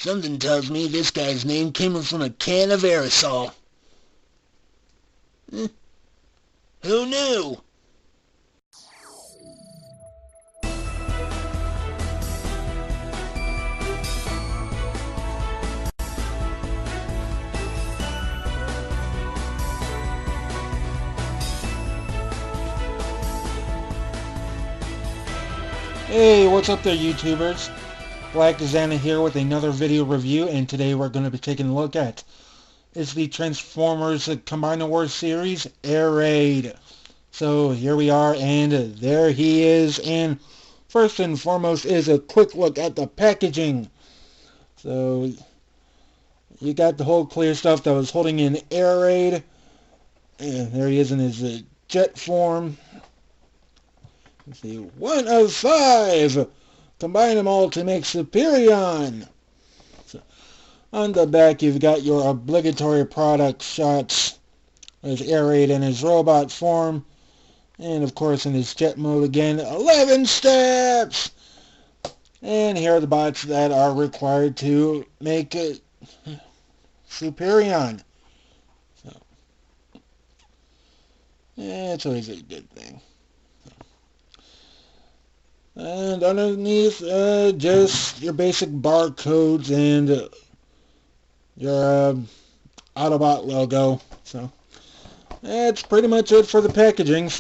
Something tells me this guy's name came from a can of aerosol. Who knew? Hey, what's up there, YouTubers? Black Dizana here with another video review, and today we're going to be taking a look at the Transformers Combiner Wars series, AirRaid. So here we are, and there he is, and first and foremost is a quick look at the packaging. So you got the whole clear stuff that was holding in AirRaid, and there he is in his jet form. Let's see, 1 of 5! Combine them all to make Superion! So, on the back you've got your obligatory product shots. There's AirRaid in his robot form. And of course in his jet mode again, 11 steps! And here are the bots that are required to make Superion. So, yeah, it's always a good thing. And underneath, just your basic barcodes and your Autobot logo. So that's pretty much it for the packaging.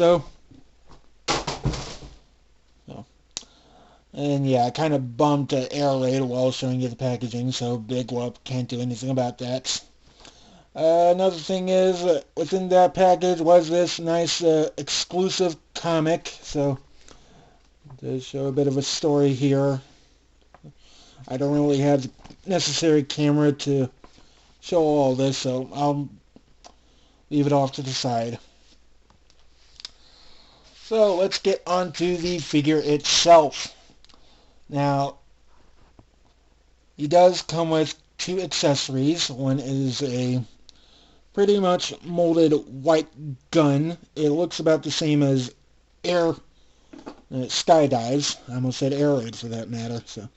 And yeah, I kind of bumped AirRaid while showing you the packaging, so big whoop, can't do anything about that. Another thing is, within that package was this nice exclusive comic. So to show a bit of a story here. I don't really have the necessary camera to show all this, so I'll leave it off to the side. So let's get on to the figure itself. Now, he does come with 2 accessories. One is a pretty much molded white gun. It looks about the same as Skydives. I almost said AirRaid for that matter. So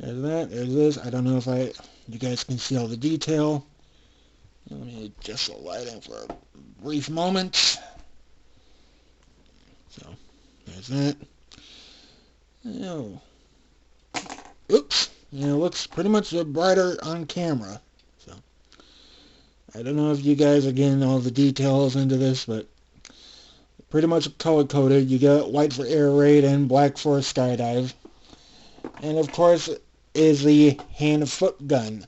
there's that. There's this. I don't know if you guys can see all the detail. Let me adjust the lighting for a brief moment. So there's that. Oh. Oops. It looks pretty much brighter on camera. So I don't know if you guys are getting all the details into this, but pretty much color-coded. You got white for AirRaid and black for Skydive. And of course is the hand-foot gun.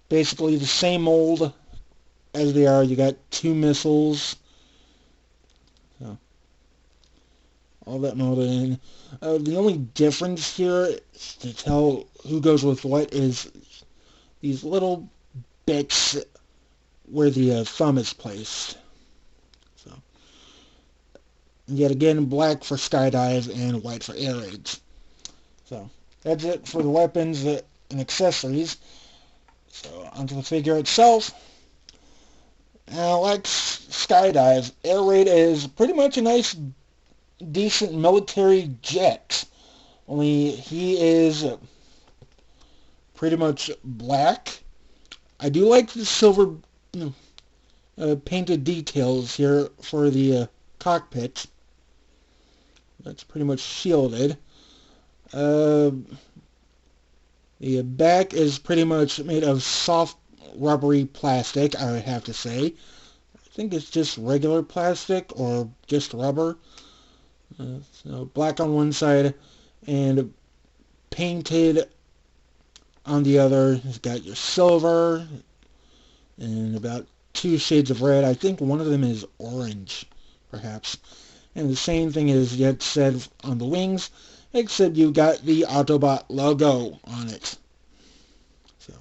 Basically the same mold as they are. You got 2 missiles. So all that molded in. The only difference here to tell who goes with what is these little bits where the thumb is placed. Yet again, black for Skydive and white for AirRaids. So that's it for the weapons and accessories. So onto the figure itself. Now, like Skydive, AirRaid is pretty much a nice, decent military jet. Only he is pretty much black. I do like the silver painted details here for the cockpit. That's pretty much shielded. The back is pretty much made of soft rubbery plastic, I would have to say. I think it's just regular plastic or just rubber. So black on one side and painted on the other. It's got your silver and about 2 shades of red. I think one of them is orange, perhaps. And the same thing is yet said on the wings, except you got the Autobot logo on it. So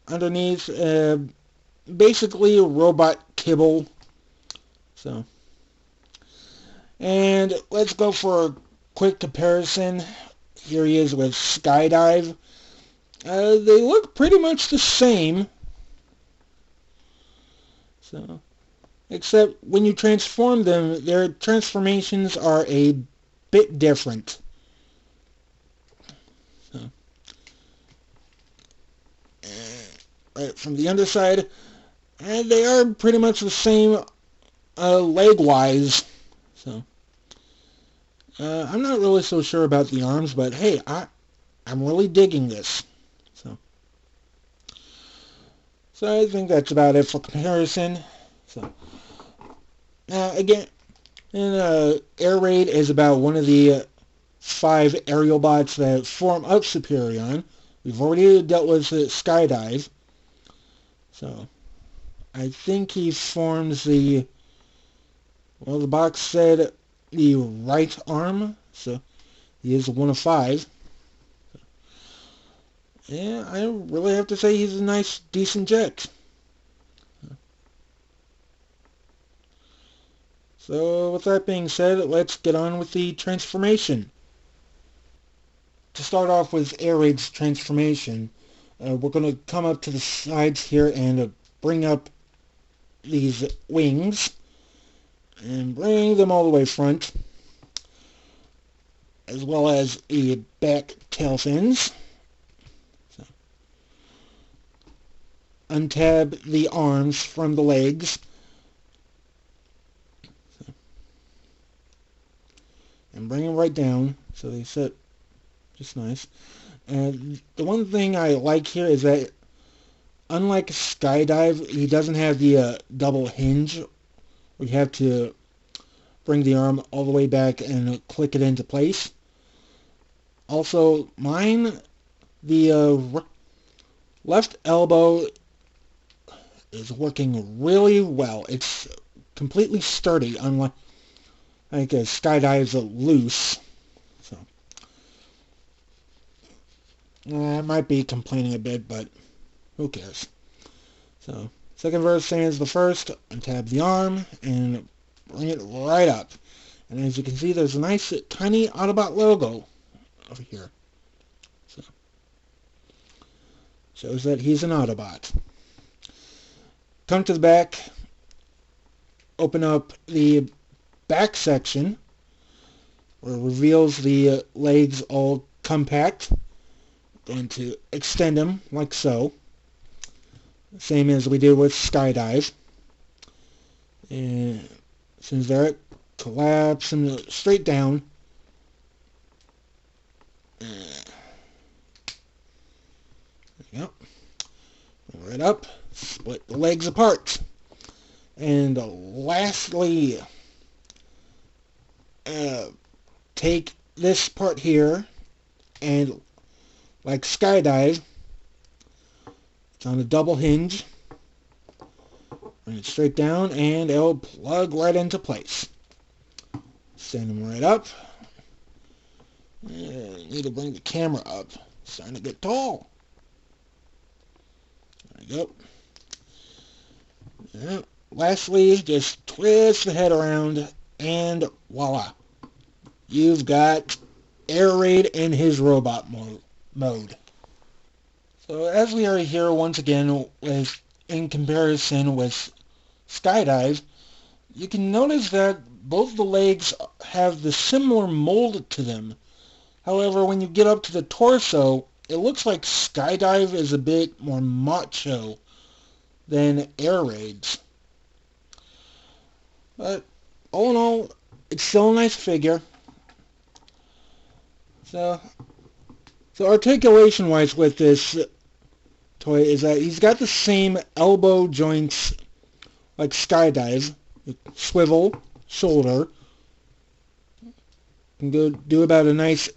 underneath, basically a robot kibble. So, and let's go for a quick comparison. Here he is with Skydive. They look pretty much the same. So, except when you transform them, their transformations are a bit different. So, right from the underside, and they are pretty much the same leg-wise. So I'm not really so sure about the arms, but hey, I'm really digging this. So I think that's about it for comparison. So again, and AirRaid is about one of the 5 aerial bots that form up Superion. We've already dealt with Skydive. So I think he forms the, well, the box said the right arm, so he is one of 5. Yeah, I really have to say he's a nice, decent jet. So with that being said, let's get on with the transformation. To start off with AirRaid's transformation, we're going to come up to the sides here and bring up these wings and bring them all the way front, as well as the back tail fins. So, untab the arms from the legs. So, and bring them right down so they sit just nice. And the one thing I like here is that unlike Skydive, he doesn't have the double hinge where you have to bring the arm all the way back and click it into place. Also, mine, the left elbow is working really well. It's completely sturdy, unlike Skydive's loose. So I might be complaining a bit, but who cares? So second verse, same as the first. Untab the arm and bring it right up. And as you can see, there's a nice tiny Autobot logo over here. So shows that he's an Autobot. Come to the back, open up the back section where it reveals the legs all compact. Going to extend them like so. Same as we did with Skydive. And as soon as they're collapse them straight down. There you go. Right up. Split the legs apart. And lastly, take this part here and, like Skydive, it's on a double hinge. Bring it straight down and it'll plug right into place. Stand them right up. Need to bring the camera up. It's starting to get tall. There you go. Yeah. Lastly, just twist the head around and voila. You've got AirRaid in his robot mode. So as we are here once again in comparison with Skydive, you can notice that both the legs have the similar mold to them. However, when you get up to the torso, it looks like Skydive is a bit more macho than AirRaid's. But all in all, it's still a nice figure. So articulation-wise with this toy is that he's got the same elbow joints like Skydive, swivel, shoulder. You can go do about a nice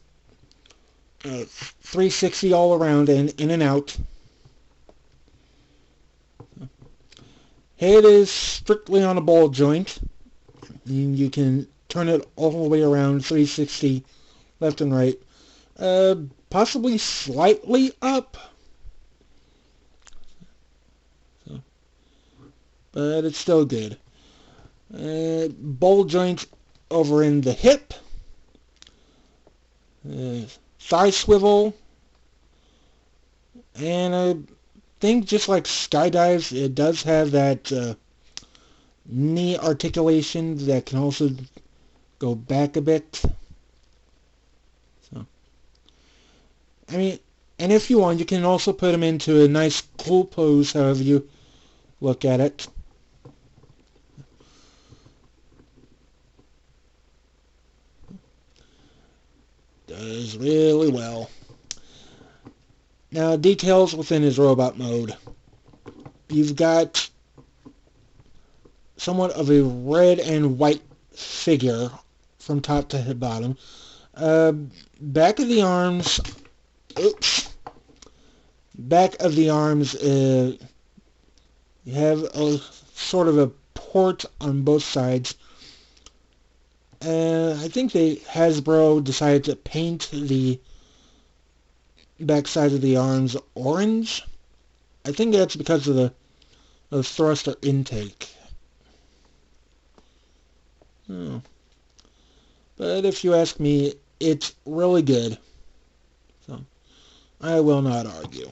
360 all around and in and out. Head is strictly on a ball joint. You can turn it all the way around 360 left and right. Possibly slightly up. But it's still good. Ball joint over in the hip. Thigh swivel. And I think just like Skydive's, it does have that knee articulation that can also go back a bit. So, I mean, And if you want, you can also put them into a nice cool pose, however you look at it. Does really well. Now, details within his robot mode. You've got somewhat of a red and white figure from top to bottom. Back of the arms, back of the arms, you have a sort of a port on both sides. I think Hasbro decided to paint the back side of the arms orange. I think that's because of the thruster intake. Oh. But if you ask me, it's really good. So I will not argue.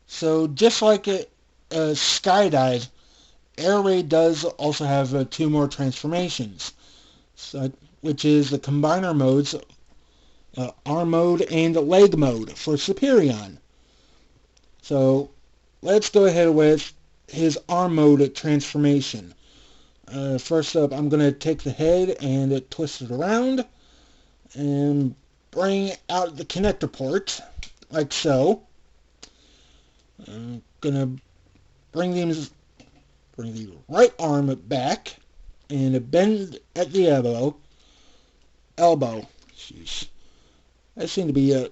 So just like a Skydive, AirRaid does also have 2 more transformations, which is the combiner modes, arm mode and leg mode for Superion. So let's go ahead with his arm mode transformation. First up, I'm going to take the head and twist it around and bring out the connector port, like so. I'm going to bring the right arm back and bend at the elbow. Jeez. I seem to be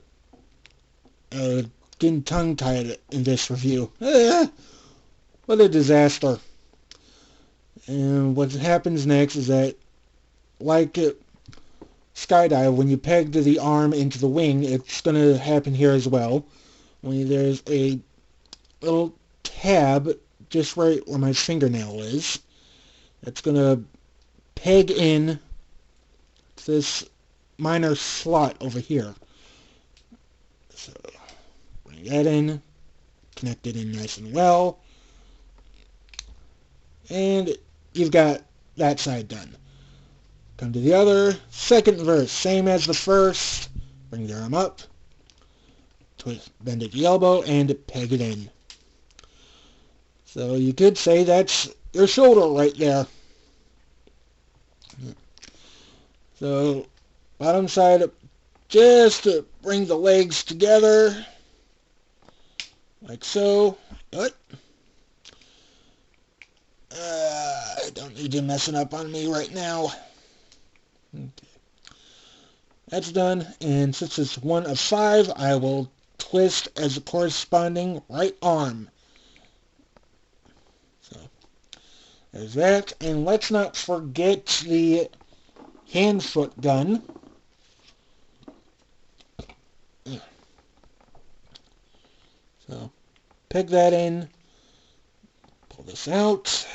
getting tongue-tied in this review. What a disaster. And what happens next is that, like Skydive, when you peg the arm into the wing, it's going to happen here as well. Only there's a little tab just right where my fingernail is. That's going to peg in this minor slot over here. So bring that in, connect it in nice and well, and you've got that side done. Come to the other, second verse, same as the first. Bring the arm up, twist, bend at the elbow, and peg it in. So you could say that's your shoulder right there. So bottom side, just to bring the legs together, like so. What? I don't need you messing up on me right now. Okay. That's done, and since it's 1 of 5, I will twist as the corresponding right arm. So there's that, and let's not forget the hand-foot gun. So peg that in, pull this out.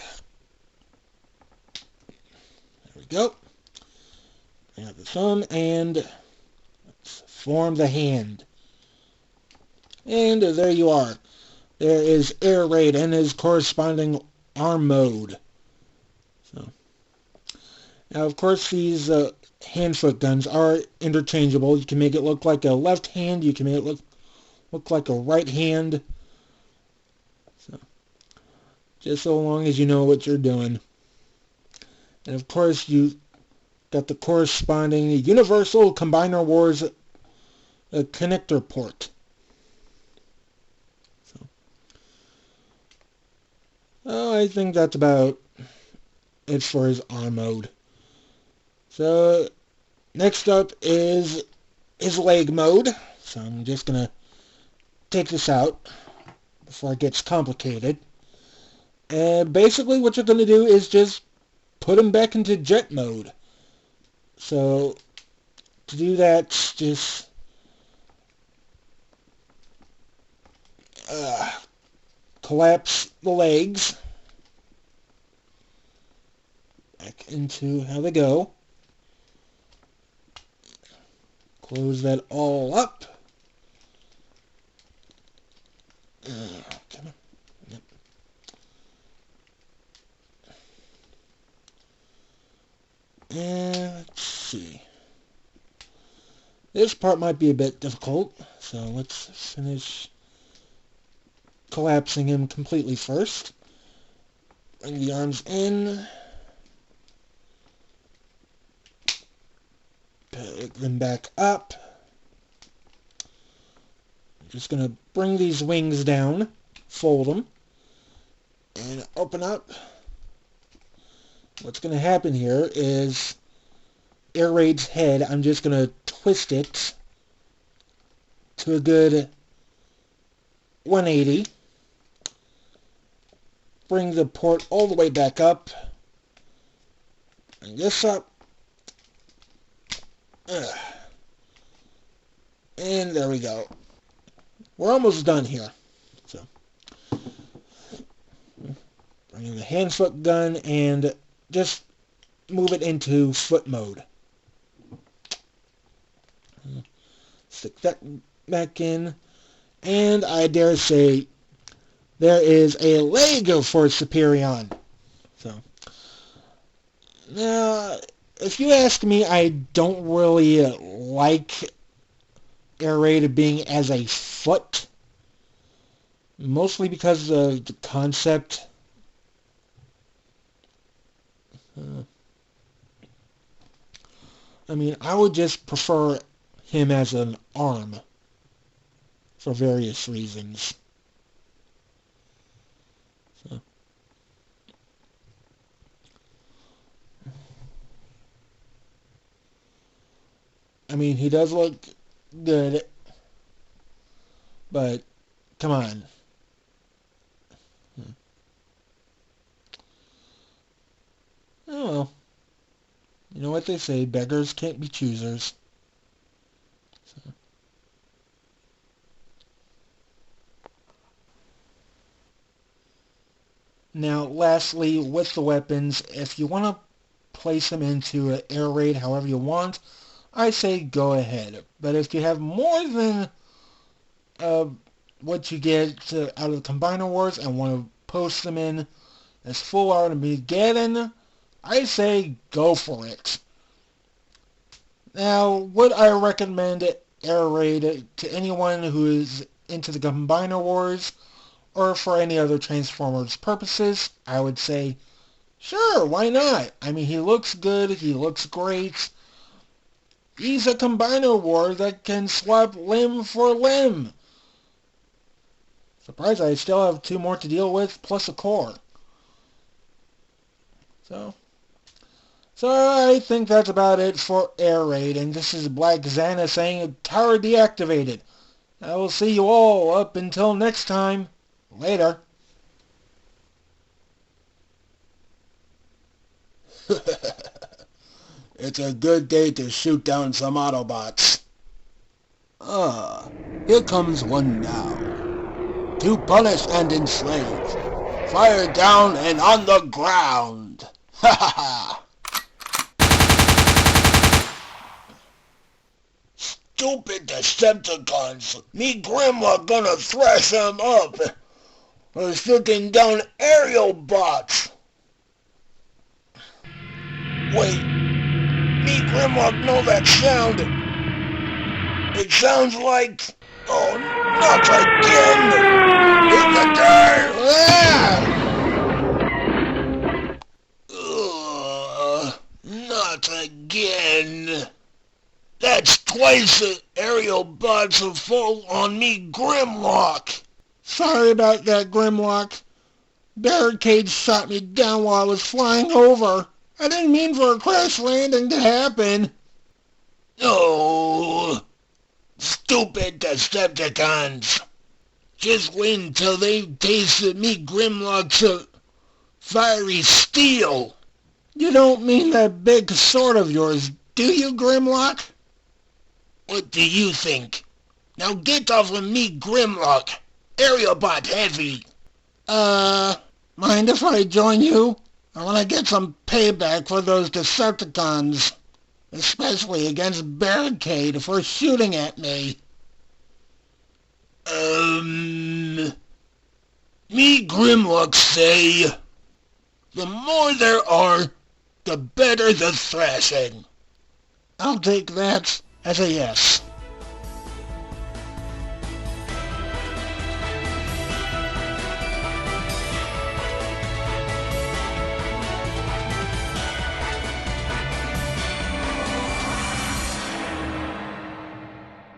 There we go. Bring out the thumb and let's form the hand. And there you are. There is AirRaid and his corresponding arm mode. So now, of course, these hand-foot guns are interchangeable. You can make it look like a left hand. You can make it look like a right hand. So just so long as you know what you're doing. And of course, you got the corresponding Universal Combiner Wars connector port. So I think that's about it for his arm mode. So next up is his leg mode. So I'm just going to take this out before it gets complicated. And basically what you're going to do is just put him back into jet mode. So to do that, just collapse the legs back into how they go. Close that all up. Come on. Yep. And let's see. This part might be a bit difficult, so let's finish collapsing him completely first. Bring the arms in. Pick them back up. I'm just going to bring these wings down, fold them, and open up. What's going to happen here is AirRaid's head, I'm just going to twist it to a good 180. Bring the port all the way back up. Bring this up. And there we go. We're almost done here. So, bring in the hand-foot gun and just move it into foot mode. Stick that back in, and I dare say there is a leg for Superion. So now, if you ask me, I don't really like AirRaid being as a foot, mostly because of the concept. I mean, I would just prefer him as an arm for various reasons. So. I mean, he does look good, but come on. Oh well. You know what they say, beggars can't be choosers. So. Now, lastly, with the weapons, if you want to place them into an AirRaid however you want, I say go ahead. But if you have more than what you get out of the Combiner Wars and want to post them in as full Armageddon, I say go for it. Now, would I recommend AirRaid to anyone who is into the Combiner Wars or for any other Transformers purposes? I would say, sure, why not? I mean, he looks good, he looks great. He's a Combiner War that can swap limb for limb. Surprised I still have 2 more to deal with, plus a core. So I think that's about it for AirRaid, and this is Black Xana saying tower deactivated. I will see you all up until next time. Later. It's a good day to shoot down some Autobots. Here comes one now. To punish and enslave. Fire down and on the ground. Ha ha ha. Stupid Decepticons. Me Grimlock gonna thrash them up. We're shooting down aerial bots. Wait. Me Grimlock know that sound. It sounds like... Oh, not again! Not again. That's twice the aerial bots have fallen on me Grimlock. Sorry about that, Grimlock. Barricades shot me down while I was flying over. I didn't mean for a crash landing to happen. Oh, stupid Decepticons. Just wait until they've tasted me Grimlock's fiery steel. You don't mean that big sword of yours, do you, Grimlock? What do you think? Now get off of me Grimlock. Aerial bot heavy. Mind if I join you? I want to get some payback for those Decepticons. Especially against Barricade for shooting at me. Me Grimlock say, the more there are, the better the thrashing. I'll take that as a yes.